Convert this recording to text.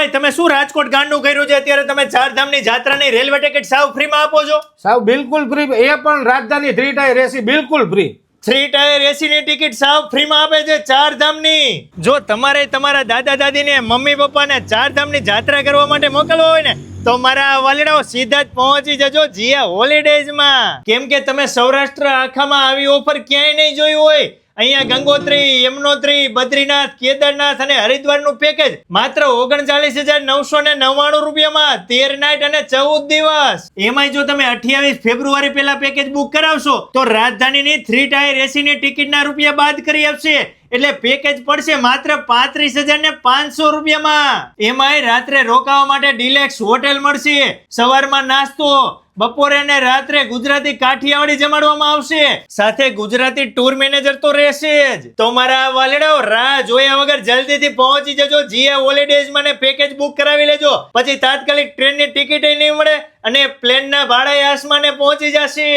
એમાંય તમે શું રાજકોટ ગાંડું કર્યું છે? અત્યારે તમે ચારધામની જાત્રાની રેલવે ટિકિટ સાવ ફ્રીમાં આપો છો. સાવ બિલકુલ ફ્રી, એ પણ રાજધાની 3 ટાયર એસી બિલકુલ ફ્રી. 3 ટાયર એસી ની ટિકિટ સાવ ફ્રીમાં આપે છે ચારધામની. જો તમારે તમારા દાદા દાદીને મમ્મી પપ્પાને ચારધામની જાત્રા કરવા માટે મોકલવા હોય ને તો મારા વાલીડાઓ સીધા જ પહોંચી જજો જીયા હોલિડેઝમાં. કેમ કે તમે સૌરાષ્ટ્ર આખામાં આવી ઓફર ક્યાંય નહીં જોઈ હોય. અહીંયા ગંગોત્રી, યમનોત્રી, બદ્રીનાથ, કેદારનાથ અને હરિદ્વારનું પેકેજ માત્ર 39,999 રૂપિયામાં 13 નાઇટ અને 14 દિવસ. એમાંય જો તમે 28 ફેબ્રુઆરી પહેલા પેકેજ બુક કરાવશો તો રાજધાનીની 3 ટાયર એસીની ટિકિટના રૂપિયા બાદ કરી આપશે. એટલે પેકેજ પડશે માત્ર 35,500 રૂપિયામાં. એમાંય રાત્રે રોકાવા માટે ડિલેક્સ હોટેલ મળશે. સવારમાં નાસ્તો, બપોરે અને રાત્રે ગુજરાતી કાઠિયાવાડી જમાડવામાં આવશે. સાથે ગુજરાતી ટૂર મેનેજર તો રહેશે જ. તો મારા વાલેડાઓ રાહ જોયા વગર જલ્દીથી પહોંચી જજો જીયા હોલિડેઝમાં ને પેકેજ બુક કરાવી લેજો. પછી તાત્કાલિક ટ્રેનની ટિકિટ નહીં મળે અને પ્લેનના ભાડાએ આસમાને પહોંચી જશે.